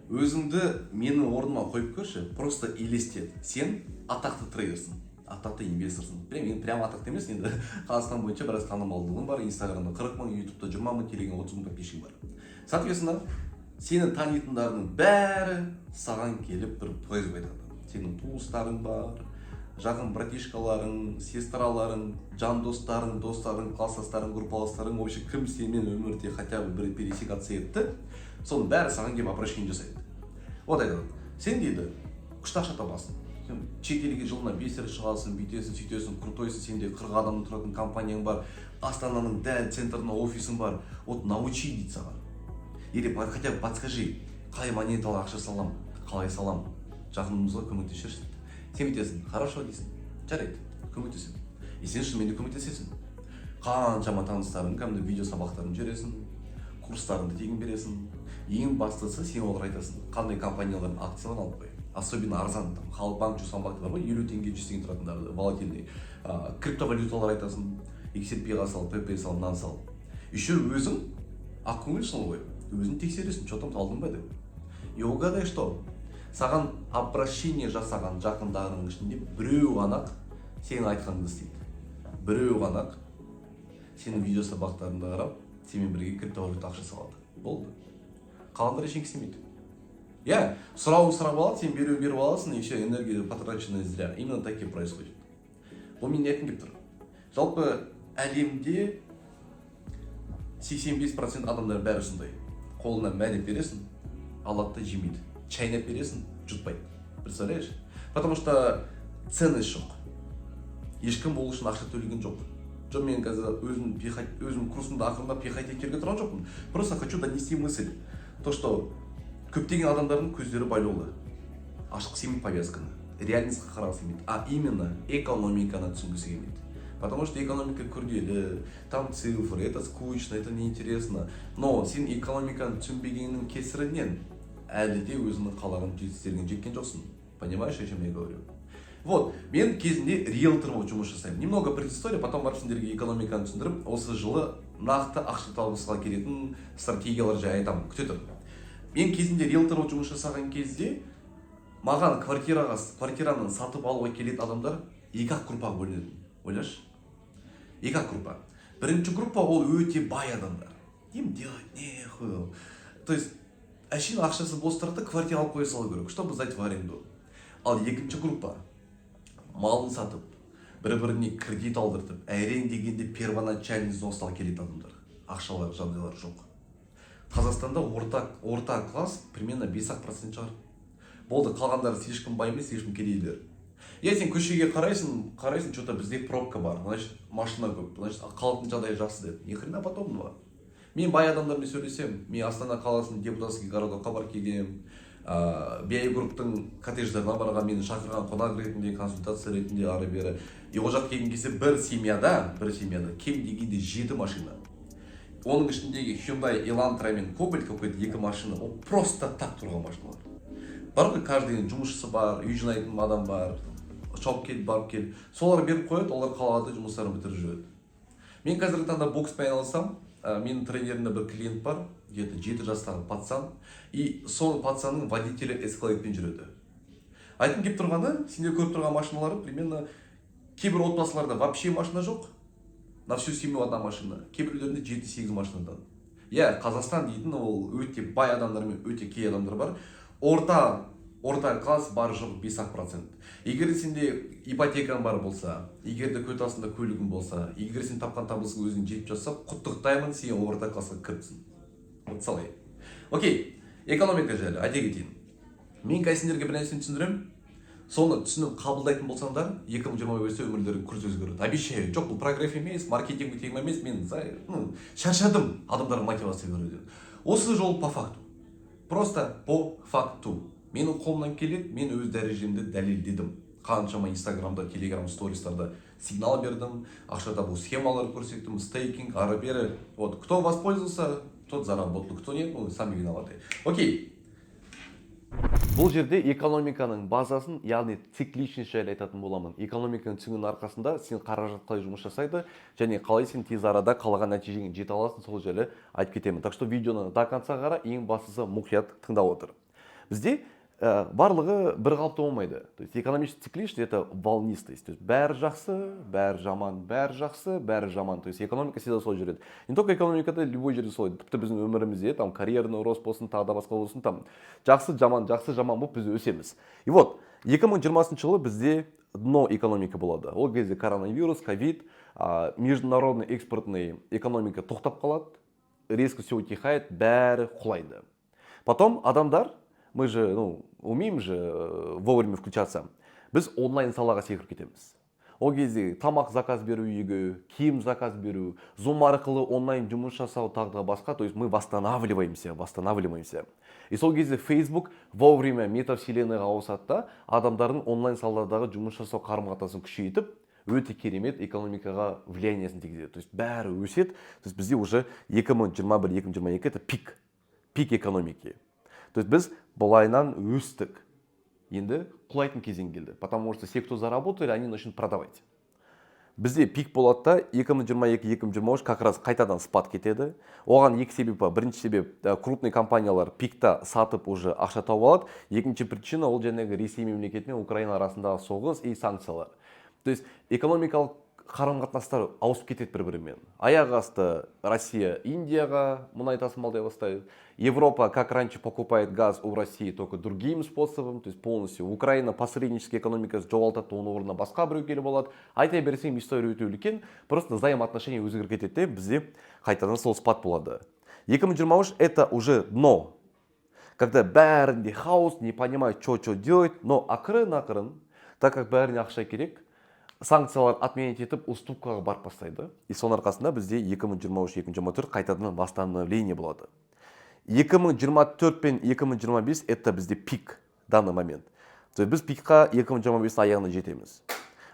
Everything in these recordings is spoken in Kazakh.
өзіңді менің орныма қойып көрші, просто елестет. Сен атақты трейдерсің, атақты инвесторсың. Мен прям атақты емес, енді Қазақстан бойынша біраз танымалдығым бар. Инстаграмда 40 мың, ютубта 20 мың, телеграмда 30 мың подписчик бар. Соответственно, сені танитындарының бәрі саған келіп бір просьба айтады. Сенің туыстарың бар, жақын братишкаларың, сестраларың, жан достарың, класстастарың, группаластарың, вообще кім сенімен өмірде хотя бы бір пересекаться етті, соның бәрі саған келіп обращение жасайды. Вот айтады, сен дейді, күшті ақша табасың. Сен шет елге жылына 5 рет шығасың, бүйтесің, сөйтесің, крутойсың, сенде 40 адамның тұратын компанияң бар, Астананың дәл центрында офисің бар. Вот научи дейді саған. Или хотя бы подскажи, қалай монеталы ақша салам, қалай салам, жақынымызға көмектесерші дейді. Сен бүйтесің, хорошо дейсің, жарайды, көмектесемін. И сен шынымен де көмектесесің. Қаншама таныстарың, кәдімгі видео сабақтарын жібересің, курстарыңды тегін бересің. Ең бастысы сен оларға айтасың, қандай компаниялардың акцияларын алып қой. Особенно арзан, Халықбанк, Жусанбанк бар ғой, 50 теңге, 100 теңге тұратындарды, волатильный, криптовалюталар айтасың, XRP-ға сал, PP сал, мынаны сал. Еще өзің ақкөңілсің ғой, өзің тексересің, что там алдың ба деп. И угадай, что саған обращение жасаған жақындарының ішінде біреу ғана сенің айтқаныңды істейді. Біреу ғана сенің видео сабақтарында қарап, сенімен бірге криптовалюта ақша салады. Болды. Қалғандар ештеңе істемейді. Сұрауын сұрап алады, сен беріп аласың, и все, энергия потраченная зря. Именно так и происходит. Бұл мен не айтқым келіп тұр. Жалпы әлемде 85% адамдар бәрі сондай. Қолына мәліп бересің, алады да жемейді. Чайнап бересің, жұтпайды. Представляешь? Потому что ценность жоқ. Ешкім бұл үшін ақша төлеген жоқ. Мен қазір өзім курсымда ақырындап пихать етерге тұрған жоқпын. Просто хочу донести мысль. То, что көптеген адамдардың көздері байлаулы. Ашық семейді повязканы. Реальностьқа қарағысы келмейді. А именно экономиканы түсінгісі келмейді. Потому что экономика күрделі, там цифры, это скучно, это неинтересно. Но сен экономиканы түсінбегеннің кесірінен әлі де өзіңнің қалаған жетістіктеріңе жеткен жоқсың. Понимаешь, о чем я говорю? Вот, мен кезінде риэлтор болып жұмыс жасаймын. Немного предыстория, потом барып сендерге экономиканы түсіндіріп, осы жылы нақты ақша табысқа келетін стратегиялар жайлы айтамын. Күте тұр. Мен кезінде риэлтор болып жұмыс жасаған кезде маған квартираны сатып алуға келетін адамдар екі-ақ группаға бөлінеді. Ойлашы? Екі-ақ группа. Бірінші группа ол өте бай адамдар. Им делать нехуй. То есть, әшейін ақшасы бос тұрады, квартира алып қоя салу керек, чтобы сдать в аренду. Ал екінші группа малын сатып, бір-біріне кредит алдыртып, әрең дегенде первоначальный взносқа келетін адамдар. Ақшалар жағдайлар жоқ. Қазақстанда орта класс примерно 5% шығар. Болды, қалғандары слишком бай емес, слишком кедейлер. Сен көшеге қарайсың, что-то бізде пробка бар, значит, машина көп, значит, қаланың жағдайы жақсы деп. Ни хрена подобного. Мен бай адамдармен сөйлесем, мен Астана қаласының депутатский городокқа барып келгенмін. BI групптың коттедждарына барған, мені шақырған қонақ ретінде, консультация ретінде ары бері. И ол жаққа келген кезде бір семьяда кем дегенде 7 машина. Оның ішіндегі Hyundai Elantra мен Cobalt какой-то 2 машина, ол просто так тұрған машиналар. Бар ғой, каждыйның жұмысшысы бар, үй жинайтын адам бар, шауып кел, барып кел. Солар беріп қояды, олар қалада жұмыстарын бітіріп жүреді. Мен қазіргі таңда бокспен айналысам, менің тренерімде бір клиент бар, где-то 7 жастағы пацан, и сол пацанның водителі эскалейтпен жүреді. Айтым келіп тұрғаны, сендер көріп тұрған машиналары примерно кейбір отбасыларда вообще машина жоқ, на всю семью одна машина, кейбіреулерінде 7-8 машинадан. Қазақстан дейтін ол өте бай адамдар мен өте кей адамдар бар. Орта класс бар жоқ 5%. Егер сенде ипотекаң бар болса, егер де көтасында көлігің болса, егер сен тапқан табысың өзің жетіп жатса, құттықтаймын, сен орта классқа кіріпсің. Вот солай. Окей, экономика жайлы айта кетейін. Мен сендерге бір нәрсені түсіндірем. Соны түсініп қабылдайтын болсаңдар, 2025-те өмірлерің күрт өзгереді. Обещаю, жоқ, бұл прогресс емес, маркетинг тема емес, мен шаршадым адамдарға мотивация беруден. Осы жол по факту. Просто по факту. Менің қолымнан келеді, мен өз дәрежемді дәлелдедім. Қаншама инстаграмда, телеграм стористарда сигнал бердім, ақша табу схемалар көрсеттім, стейкинг, ары бері. Вот, кто воспользовался, тот заработал, кто нет, сами виноваты. Окей. Бұл жерде экономиканың базасын, яғни цикличность жайлы айтатын боламын. Экономиканың түсінігінің арқасында сен қаражат қалай жұмыс жасайды, және қалай сен тез арада қалаған нәтижеге жете аласың, сол жайлы айтып кетемін. Так что видеоны до конца қара, ең бастысы мұқият тыңдап отыр. Бізде барлығы бір қалыпта болмайды. То есть экономический цикличность это волнистость. То есть бәрі жақсы, бәрі жаман, бәрі жақсы, бәрі жаман. То есть экономика всегда солай жүреді. Не только экономикада, любой жерде солай. Тіпті біздің өмірімізде там карьерный рост болсын, тағы да басқа болсын, там жақсы жаман болып біз өсеміз. И вот 2020 жылы бізде дно экономика болады. Ол кезде коронавирус, ковид, международный экспортный экономика тоқтап қалады, резко все утихает, бәрі құлайды. Потом адамдар, мы же, умеем же вовремя включаться. Біз онлайн салаға секіріп кетеміз. Ол кезде тамақ заказ беру үйге, киім заказ беру, Zoom арқылы онлайн жұмыс жасау тағы да басқа. То есть мы восстанавливаемся. И сол кезде Facebook вовремя метавселенныйға ауысады да, адамдардың онлайн саладағы жұмыс жасау қарым-қатынасын күшейтіп, өте керемет экономикаға влияниесін тигізеді. То есть бәрі өседі. То есть бізде уже 2021-2022 это пик экономики. То есть біз былайнан өстік. Енді құлайтын кезең келді. Потому что все, кто заработали, они начнут продавать. Бізде пик болады да 2022-2023 как раз қайтадан спад кетеді. Оған екі себеп бар. Бірінші себеп крупный компаниялар пикта сатып уже ақша тауып алады. Екінші причина ол жаңағы Ресей мемлекеті мен Украина арасындағы соғыс и санкциялар. То есть экономикалық қарым-қатынастар ауысып кетеді бір-бірімен. Аяқ асты Россия Индияға мұнай тасымалдай бастайды. Европа, как раньше, покупает газ у России только другим способом, то есть полностью. Украина посредническая экономика жоғалтады, оның орнына басқа біреу келіп алады. Айта берсем, история өте үлкен, просто взаимоотношения өзгеріп кетеді, бізде қайтадан сол спад болады. 2023 это уже дно, когда бәрінде хаос, не понимают, что делать, но ақырын, так как бәріне ақша керек, санкциялар отменить етіп уступкаға барып бастайды. И соның арқасында бізде 2023-2024 қайтадан восстановление болады. 2024 пен 2025 это бізде пик данный момент. То есть біз пикқа 2025 аяғына жетеміз.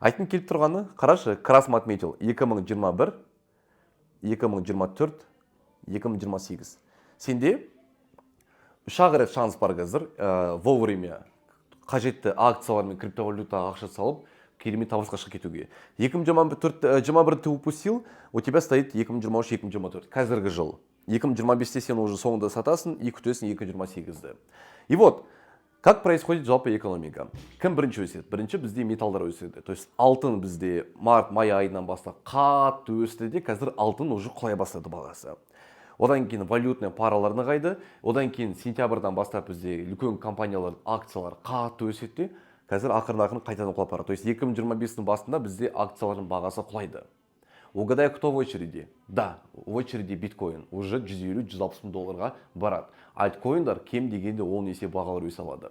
Айтын келіп тұрғаны, қарашы, Красм отметил 2021, 2024, 2028. Сенде үш-ақ рет шанс бар қазір вовремя қажетті акциялар мен криптовалютаға ақша салып, керемет табысқа шығып кетуге. 2021 ты упустил, у тебя стоит 2023-2024, қазіргі жыл. 2025-те сен уже соңында сатасың, и күтесің 2028-ді. И вот, как происходит жалпы экономика? Кім бірінші өседі? Бірінші бізде металдар өседі. То есть алтын бізде март-май айынан бастап қатты өсті де, қазір алтын уже құлай бастады бағасы. Одан кейін валютный паралар нығайды, одан кейін сентябрьдан бастап бізде үлкен компаниялар, акциялар қатты өседі де, қазір ақырын қайтадан құлап барады. То есть 2025-дің басында бізде акциялардың бағасы құлайды. Угадай, кто в очереди? Да, в очереди биткоин. Уже 150-160 мың долларға барады. Альткоиндар кем дегенде 10 есе бағалар өсе алады.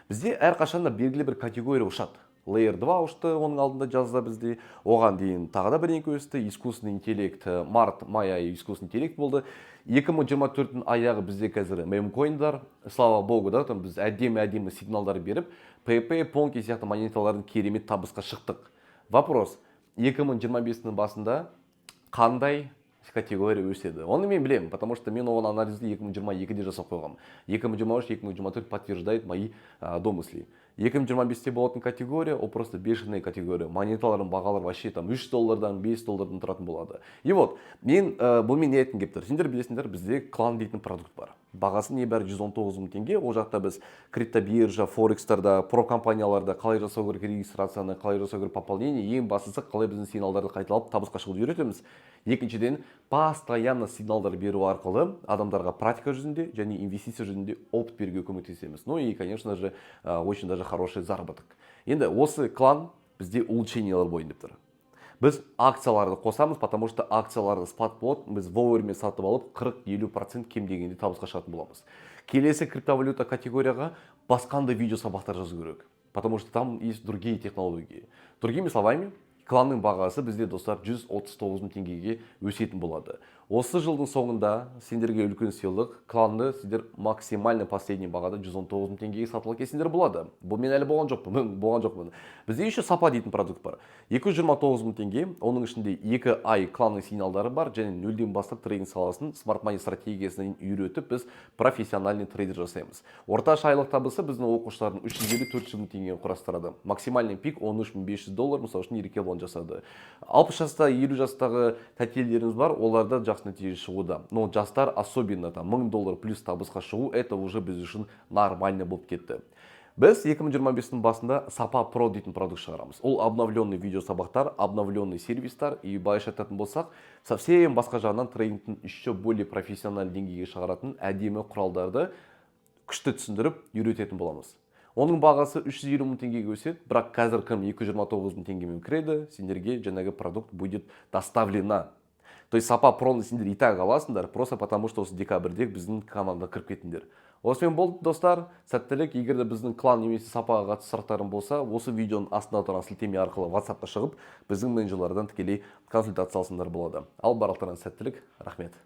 Бізде әрқашанда белгілі бір категория ұшады. Layer 2 ұшты, оның алдында жазда бізде. Оған дейін тағы да бірдеңке өсті. Искусственный интеллект, март-май айы искусственный интеллект болды. 2024-дің аяғы бізде қазір мемкоиндар, слава богу, да, там біз әдемі сигналдар беріп, PP, Ponki сияқты монеталардың керемет табысқа шықтық. Вопрос, 2025-ның басында қандай категория өседі? Оны мен білемін, потому что мен оған анализді 2022-де жасап қойғам. 2023-2024 подтверждает мои домысли. 2025-те болатын категория, ол просто бешеная категория. Монеталардың бағалары вообще там 3 доллардан 5 доллардан тұратын болады. И вот, мен бұнымен не айтқым келіп тұр? Сендер білесіңдер, бізде клан дейтін продукт бар. Бағасы небәрі 119 мың теңге. Ол жақта біз криптобиржа, форекстарда, прокомпанияларда қалай жасау керек регистрацияны, қалай жасау керек пополнение, ең бастысы қалай біздің сигналдарды қайталап табысқа шығуды үйретеміз. Екіншіден, постоянно сигналдар беру арқылы адамдарға практика жүзінде және инвестиция жүзінде опыт беруге көмектесеміз. Ну и, конечно же, очень даже хороший заработок. Енді осы клан бізде улучшениялар бойын деп тұр. Біз акцияларды қосамыз, потому что акцияларды спад болады, біз вовремя сатып алып 40-50% кем дегенде табысқа шығатын боламыз. Келесі криптовалюта категорияға басқандай видео сабақтар жазу керек, потому что там есть другие технологии. Другими словами, кланның бағасы бізде достар 139 мың теңгеге өсетін болады. Осы жылдың соңында сендерге үлкен сыйлық, кланды сендер максимально последний бағада 119 мың теңгеге сатылып кетсеңдер болады. Бұл мен әлі болған жоқпын. Бізде еще сапа дейтін продукт бар. 229 мың теңге, оның ішінде 2 ай кланның сигналдары бар, және нөлден бастап трейдинг саласын смарт мани стратегиясынан үйретіп біз профессиональный трейдер жасаймыз. Орташа айлық табысы біздің оқушылардың 350-400 мың теңгені құрастырады. Максимальный пик 13 500 доллар, мысалы үшін Ереке жасады. 60 жаста, 50 жастағы тәтелеріміз бар, оларда жақсы нәтиже шығуда. Но жастар особенно там $1000 плюс табысқа шығу, это уже біз үшін нормально болып кетті. Біз 2025-тің басында Сапа Pro дейтін продукт шығарамыз. Ол обновленный видео сабақтар, обновленный сервистар, и былайша айтатын болсақ, совсем басқа жағынан трейдингтің еще более профессионал деңгейге шығаратын әдемі құралдарды күшті түсіндіріп үйрететін боламыз. Оның бағасы 350 мың теңгеге өседі, бірақ қазір кім 229 мың теңгемен кіреді, сендерге жаңағы продукт будет доставлена. То есть Сапа Pro'ны сендер и так аласыңдар, просто потому что осы декабрьде біздің команда кіріп кетіңдер. Осымен болды, достар. Сәттілік. Егер де біздің клан немесе Сапаға қатысты сұрақтарың болса, осы видеоның астында тұрған сілтеме арқылы WhatsApp-қа шығып, біздің менеджерлерден тікелей консультация алсаңдар болады. Ал барлықтарыңа сәттілік. Рахмет.